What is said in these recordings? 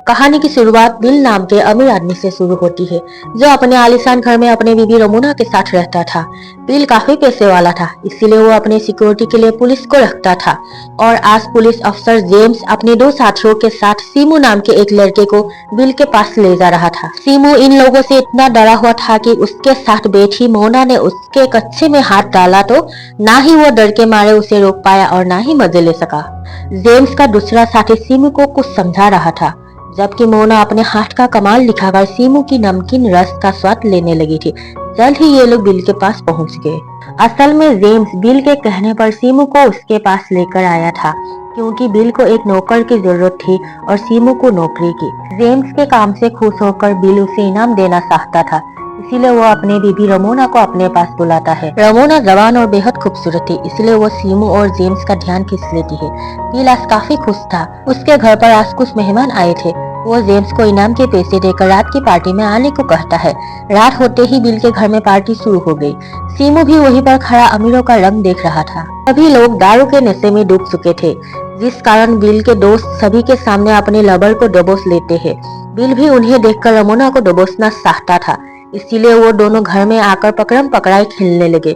कहानी की शुरुआत बिल नाम के अमीर आदमी से शुरू होती है, जो अपने आलीशान घर में अपने बीवी रमोना के साथ रहता था। बिल काफी पैसे वाला था, इसीलिए वो अपने सिक्योरिटी के लिए पुलिस को रखता था। और आज पुलिस अफसर जेम्स अपने दो साथियों के साथ सीमू नाम के एक लड़के को बिल के पास ले जा रहा था। सीमू इन लोगों से इतना डरा हुआ था कि उसके साथ बैठी मोना ने उसके कच्चे में हाथ डाला तो ना ही वो डर के मारे उसे रोक पाया और ना ही मजे ले सका। जेम्स का दूसरा साथी सीमू को कुछ समझा रहा था, जबकि मोना अपने हाथ का कमाल दिखाकर सीमू की नमकीन रस का स्वाद लेने लगी थी। जल्द ही ये लोग बिल के पास पहुंच गए। असल में जेम्स बिल के कहने पर सीमू को उसके पास लेकर आया था, क्योंकि बिल को एक नौकर की जरूरत थी और सीमू को नौकरी की। जेम्स के काम से खुश होकर बिल उसे इनाम देना चाहता था, इसीलिए वो अपने बीबी रमोना को अपने पास बुलाता है। रमोना जवान और बेहद खूबसूरत थी, इसलिए वो सीमू और जेम्स का ध्यान खींच लेती है। बिल आज काफी खुश था, उसके घर पर आज कुछ मेहमान आए थे। वो जेम्स को इनाम के पैसे देकर रात की पार्टी में आने को कहता है। रात होते ही बिल के घर में पार्टी शुरू हो गई। सीमू भी वहीं पर खड़ा अमीरों का रंग देख रहा था। सभी लोग दारू के नशे में डूब चुके थे, जिस कारण बिल के दोस्त सभी के सामने अपने लवर को दबोच लेते हैं। बिल भी उन्हें देखकर रमोना को दबोचना चाहता था, इसीलिए वो दोनों घर में आकर पकड़म पकड़ाई खेलने लगे।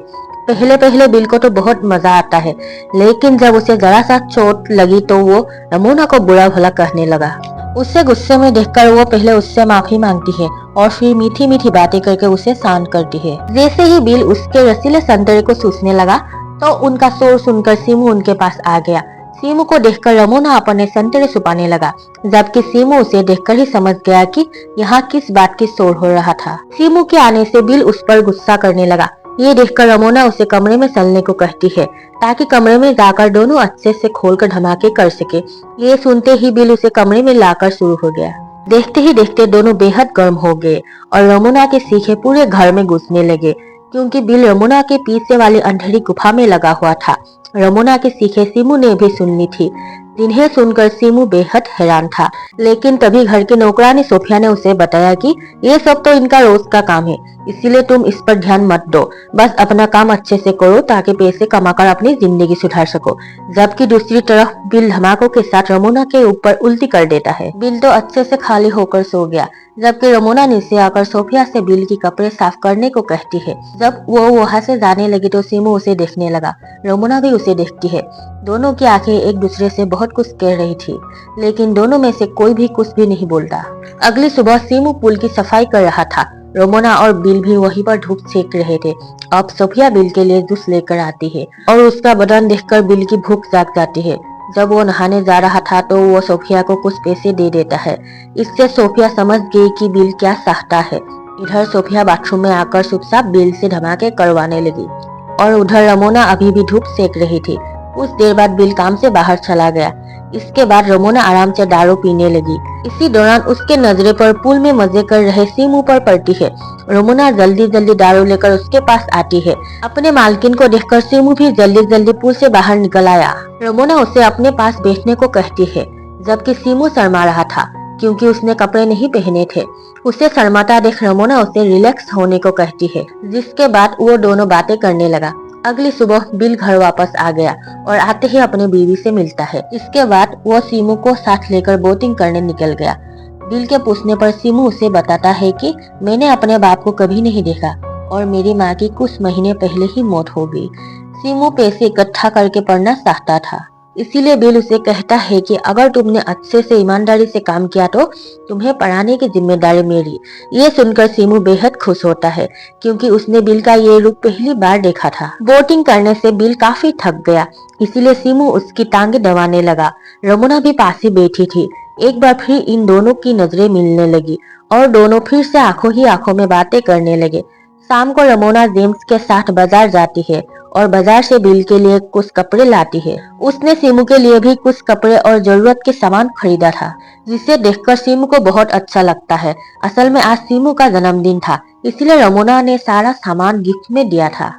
पहले पहले बिल को तो बहुत मजा आता है, लेकिन जब उसे जरा सा चोट लगी तो वो रमोना को बुरा भला कहने लगा। उसे गुस्से में देखकर वो पहले उससे माफी मांगती है और फिर मीठी मीठी बातें करके उसे शांत करती है। जैसे ही बिल उसके रसीले संतरे को चूसने लगा तो उनका शोर सुनकर सीमू उनके पास आ गया। सीमू को देखकर रमोना अपने संतरे छुपाने लगा, जबकि सीमू उसे देखकर ही समझ गया कि यहाँ किस बात की शोर हो रहा था। सीमू के आने से बिल उस पर गुस्सा करने लगा। ये देखकर रमोना उसे कमरे में चलने को कहती है, ताकि कमरे में जाकर दोनों अच्छे से खोलकर धमाके कर सके। ये सुनते ही बिल उसे कमरे में लाकर शुरू हो गया। देखते ही देखते दोनों बेहद गर्म हो गए और रमोना के सीखे पूरे घर में घुसने लगे, क्योंकि बिल रमोना के पीछे वाली अंधेरी गुफा में लगा हुआ था। रमोना की सीखे सीमू ने भी सुन ली थी, जिन्हें सुनकर सीमू बेहद हैरान था। लेकिन तभी घर की नौकरानी सोफिया ने उसे बताया कि ये सब तो इनका रोज का काम है, इसीलिए तुम इस पर ध्यान मत दो, बस अपना काम अच्छे से करो ताकि पैसे कमाकर अपनी जिंदगी सुधार सको। जबकि दूसरी तरफ बिल धमाकों के साथ रमोना के ऊपर उल्टी कर देता है। बिल तो अच्छे से खाली होकर सो गया, जबकि रमोना नीचे आकर सोफिया से बिल की कपड़े साफ करने को कहती है। जब वो वहाँ से जाने लगी तो सीमू उसे देखने लगा। रमोना भी उसे देखती है। दोनों की आंखें एक दूसरे से बहुत कुछ कह रही थी, लेकिन दोनों में से कोई भी कुछ भी नहीं बोलता। अगली सुबह सीमू पुल की सफाई कर रहा था। रमोना और बिल भी वहीं पर धूप सेक रहे थे। अब सोफिया बिल के लिए जूस लेकर आती है और उसका बदन देखकर बिल की भूख जाग जाती है। जब वो नहाने जा रहा था तो वो सोफिया को कुछ पैसे दे देता है। इससे सोफिया समझ गई कि बिल क्या चाहता है। इधर सोफिया बाथरूम में आकर चुपचाप बिल से धमाके करवाने लगी और उधर रमोना अभी भी धूप सेक रही थी। कुछ देर बाद बिल काम से बाहर चला गया। इसके बाद रमोना आराम से दारू पीने लगी। इसी दौरान उसके नजरे पर पूल में मजे कर रहे सीमू पर पड़ती है। रमोना जल्दी जल्दी दारू लेकर उसके पास आती है। अपने मालकिन को देखकर सीमू भी जल्दी जल्दी पूल से बाहर निकल आया। रमोना उसे अपने पास बैठने को कहती है, जबकि सीमू शर्मा रहा था, क्योंकि उसने कपड़े नहीं पहने थे। उसे शर्माता देख रमोना उसे रिलैक्स होने को कहती है, जिसके बाद वो दोनों बातें करने लगा। अगली सुबह बिल घर वापस आ गया और आते ही अपने बीवी से मिलता है। इसके बाद वो सीमू को साथ लेकर बोटिंग करने निकल गया। बिल के पूछने पर सीमू उसे बताता है कि मैंने अपने बाप को कभी नहीं देखा और मेरी माँ की कुछ महीने पहले ही मौत हो गई। सीमू पैसे इकट्ठा करके पढ़ना चाहता था, इसीलिए बिल उसे कहता है कि अगर तुमने अच्छे से ईमानदारी से काम किया तो तुम्हें पढ़ाने की जिम्मेदारी मेरी। ये सुनकर सीमू बेहद खुश होता है, क्योंकि उसने बिल का ये रूप पहली बार देखा था। बोटिंग करने से बिल काफी थक गया, इसीलिए सीमू उसकी टांगे दबाने लगा। रमोना भी पास ही बैठी थी। एक बार फिर इन दोनों की नजरें मिलने लगी और दोनों फिर से आंखों ही आंखों में बातें करने लगे। शाम को रमोना जेम्स के साथ बाजार जाती है और बाजार से बिल के लिए कुछ कपड़े लाती है। उसने सीमू के लिए भी कुछ कपड़े और जरूरत के सामान खरीदा था, जिसे देखकर सीमू को बहुत अच्छा लगता है। असल में आज सीमू का जन्मदिन था, इसलिए रमोना ने सारा सामान गिफ्ट में दिया था।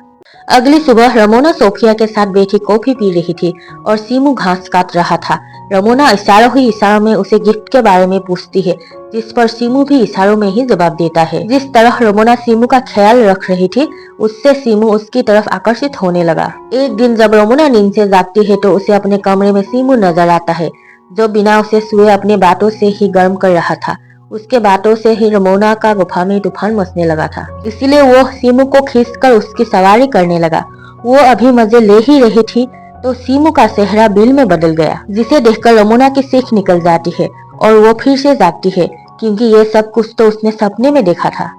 अगली सुबह रमोना सोफिया के साथ बैठी कॉफी पी रही थी और सीमू घास काट रहा था। रमोना इशारों ही इशारों में उसे गिफ्ट के बारे में पूछती है, जिस पर सीमू भी इशारों में ही जवाब देता है। जिस तरह रमोना सीमू का ख्याल रख रही थी, उससे सीमू उसकी तरफ आकर्षित होने लगा। एक दिन जब रमोना नींद से जागती है तो उसे अपने कमरे में सीमू नजर आता है। जो बिना उसे छुए अपनी बातों से ही गर्म कर रहा था। उसके बातों से ही रमोना का गुफा में तूफान मचने लगा था। इसीलिए वो सीमू को खींचकर उसकी सवारी करने लगा। वो अभी मजे ले ही रही थी तो सीमू का चेहरा बिल में बदल गया, जिसे देखकर रमोना की सीख निकल जाती है और वो फिर से जागती है, क्योंकि ये सब कुछ तो उसने सपने में देखा था।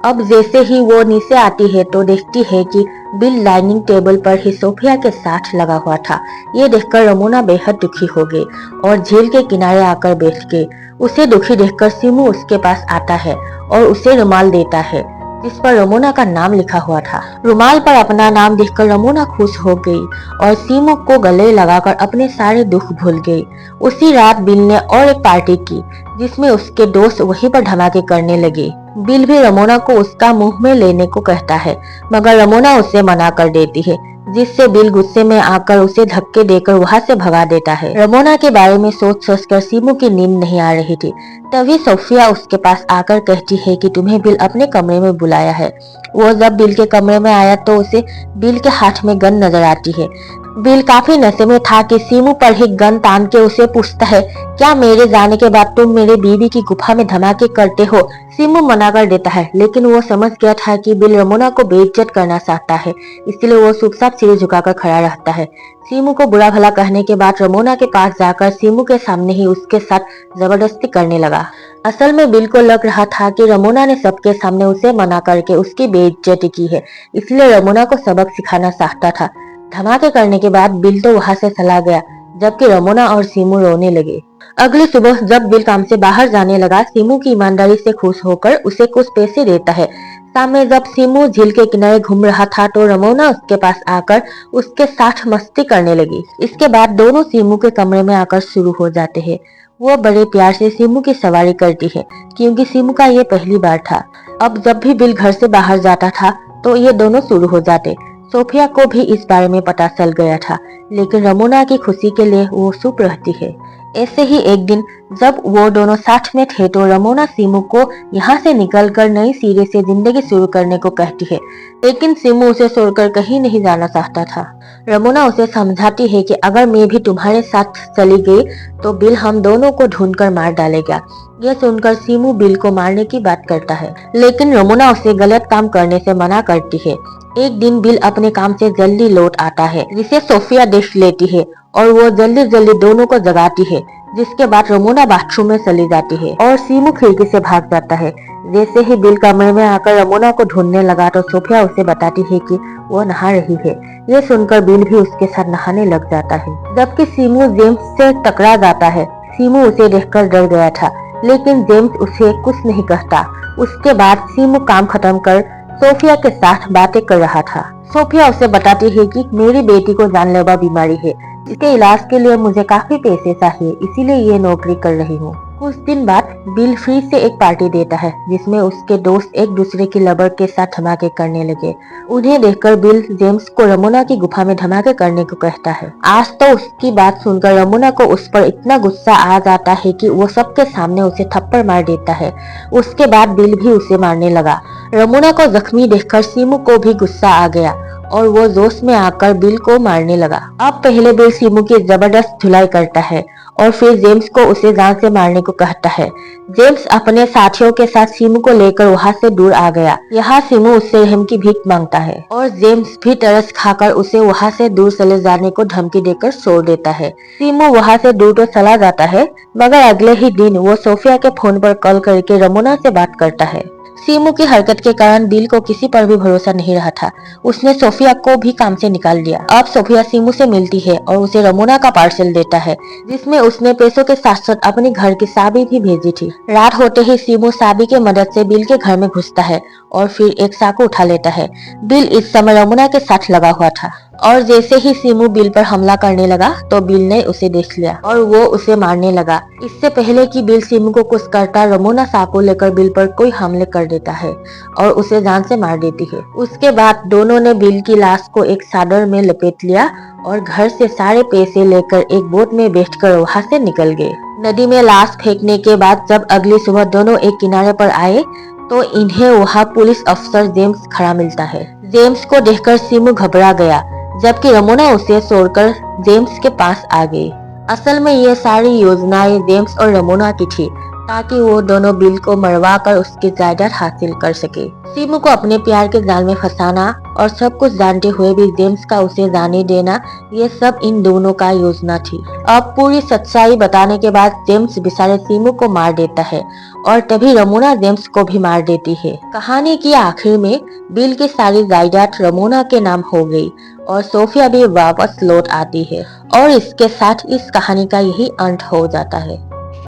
अब जैसे ही वो नीचे आती है तो देखती है कि बिल डाइनिंग टेबल पर ही सोफिया के साथ लगा हुआ था। ये देखकर रमोना बेहद दुखी हो गई और झील के किनारे आकर बैठ गई। उसे दुखी देखकर सीमू उसके पास आता है और उसे रुमाल देता है जिस पर रमोना का नाम लिखा हुआ था। रुमाल पर अपना नाम देखकर रमोना खुश हो गई और सीमू को गले लगाकर अपने सारे दुख भूल गई। उसी रात बिल ने और एक पार्टी की जिसमें उसके दोस्त वहीं पर धमाके करने लगे। बिल भी रमोना को उसका मुंह में लेने को कहता है, मगर रमोना उसे मना कर देती है, जिससे बिल गुस्से में आकर उसे धक्के देकर वहां से भगा देता है। रमोना के बारे में सोच सोचकर सीमू की नींद नहीं आ रही थी। तभी सोफिया उसके पास आकर कहती है कि तुम्हें बिल अपने कमरे में बुलाया है। वो जब बिल के कमरे में आया तो उसे बिल के हाथ में गन नजर आती है। बिल काफी नशे में था कि सीमू पर ही गन तान के उसे पूछता है, क्या मेरे जाने के बाद तुम मेरे बीवी की गुफा में धमाके करते हो? सीमू मना कर देता है, लेकिन वो समझ गया था कि बिल रमोना को बेइज्जत करना चाहता है, इसलिए वो चुपचाप सिर झुकाकर खड़ा रहता है। सीमू को बुरा भला कहने के बाद रमोना के पास जाकर सीमू के सामने ही उसके साथ जबरदस्ती करने लगा। असल में बिल को लग रहा था कि रमोना ने सबके सामने उसे मना करके उसकी बेइज्जती की है, इसलिए रमोना को सबक सिखाना चाहता था। धमाके करने के बाद बिल तो वहां से चला गया, जबकि रमोना और सीमू रोने लगे। अगली सुबह जब बिल काम से बाहर जाने लगा, सीमू की ईमानदारी से खुश होकर उसे कुछ पैसे देता है। शाम में जब सीमू झील के किनारे घूम रहा था तो रमोना उसके पास आकर उसके साथ मस्ती करने लगी। इसके बाद दोनों सीमू के कमरे में आकर शुरू हो जाते हैं। वो बड़े प्यार से सीमू की सवारी करती है, क्योंकि सीमू का ये पहली बार था। अब जब भी बिल घर से बाहर जाता था तो ये दोनों शुरू हो जाते। सोफिया को भी इस बारे में पता चल गया था, लेकिन रमोना की खुशी के लिए वो चुप रहती है। ऐसे ही एक दिन जब वो दोनों साथ में थे तो रमोना सीमू को यहाँ से निकलकर नई सिरे से जिंदगी शुरू करने को कहती है, लेकिन सीमू उसे छोड़कर कहीं नहीं जाना चाहता था। रमोना उसे समझाती है कि अगर मैं भी तुम्हारे साथ चली गई तो बिल हम दोनों को ढूंढकर मार डालेगा। यह सुनकर सीमू बिल को मारने की बात करता है, लेकिन रमोना उसे गलत काम करने से मना करती है। एक दिन बिल अपने काम से जल्दी लौट आता है, जिसे सोफिया देख लेती है और वो जल्दी जल्दी दोनों को जगाती है, जिसके बाद रमोना बाथरूम में चली जाती है और सीमू खिड़की से भाग जाता है। जैसे ही बिल कमरे में आकर रमोना को ढूंढने लगा तो सोफिया उसे बताती है कि वो नहा रही है। ये सुनकर बिल भी उसके साथ नहाने लग जाता है, जबकि सीमू जेम्स से टकरा जाता है। सीमू उसे देखकर डर गया था, लेकिन जेम्स उसे कुछ नहीं कहता। उसके बाद सीमू काम खत्म कर सोफिया के साथ बातें कर रहा था। सोफिया उसे बताती है कि मेरी बेटी को जानलेवा बीमारी है, इसके इलाज के लिए मुझे काफी पैसे चाहिए, इसीलिए ये नौकरी कर रही हूँ। कुछ दिन बाद बिल फिर से एक पार्टी देता है, जिसमें उसके दोस्त एक दूसरे की लवर के साथ धमाके करने लगे। उन्हें देखकर बिल जेम्स को रमोना की गुफा में धमाके करने को कहता है। आज तो उसकी बात सुनकर रमोना को उस पर इतना गुस्सा आ जाता है कि वो सबके सामने उसे थप्पड़ मार देता है। उसके बाद बिल भी उसे मारने लगा। रमोना को जख्मी देखकर सीमू को भी गुस्सा आ गया और वो जोश में आकर बिल को मारने लगा। अब पहले बिल सीमू की जबरदस्त धुलाई करता है और फिर जेम्स को उसे जान से मारने को कहता है। जेम्स अपने साथियों के साथ सीमू को लेकर वहां से दूर आ गया। यहाँ सीमू उससे रहम की भीख मांगता है और जेम्स भी तरस खाकर उसे वहां से दूर चले जाने को धमकी देकर छोड़ देता है। सीमू वहां से दूर तो चला जाता है, मगर अगले ही दिन वो सोफिया के फोन पर कॉल करके रमोना से बात करता है। सीमू की हरकत के कारण बिल को किसी पर भी भरोसा नहीं रहा था। उसने सोफिया को भी काम से निकाल दिया। अब सोफिया सीमू से मिलती है और उसे रमोना का पार्सल देता है, जिसमें उसने पैसों के साथ साथ अपने घर की चाबी भी भेजी थी। रात होते ही सीमू चाबी की मदद से बिल के घर में घुसता है और फिर एक चाकू उठा लेता है। बिल इस समय रमोना के साथ लगा हुआ था और जैसे ही सीमू बिल पर हमला करने लगा तो बिल ने उसे देख लिया और वो उसे मारने लगा। इससे पहले कि बिल सीमू को कुछ करता, रमोना चाकू लेकर बिल पर कोई हमले कर देता है और उसे जान से मार देती है। उसके बाद दोनों ने बिल की लाश को एक चादर में लपेट लिया और घर से सारे पैसे लेकर एक बोट में बैठकर वहां से निकल गए। नदी में लाश फेंकने के बाद जब अगली सुबह दोनों एक किनारे पर आए तो इन्हें वहाँ पुलिस अफसर जेम्स खड़ा मिलता है। जेम्स को देखकर सीमू घबरा गया, जबकि रमोना उसे छोड़कर जेम्स के पास आ गई। असल में ये सारी योजनाएं जेम्स और रमोना की थी ताकि वो दोनों बिल को मरवा कर उसकी जायदाद हासिल कर सके। सीमू को अपने प्यार के जाल में फंसाना और सब कुछ जानते हुए भी जेम्स का उसे जाने देना, ये सब इन दोनों का योजना थी। अब पूरी सच्चाई बताने के बाद जेम्स बेचारे सीमू को मार देता है और तभी रमोना जेम्स को भी मार देती है। कहानी की आखिर में बिल की सारी जायदाद रमोना के नाम हो गई और सोफिया भी वापस लौट आती है और इसके साथ इस कहानी का यही अंत हो जाता है।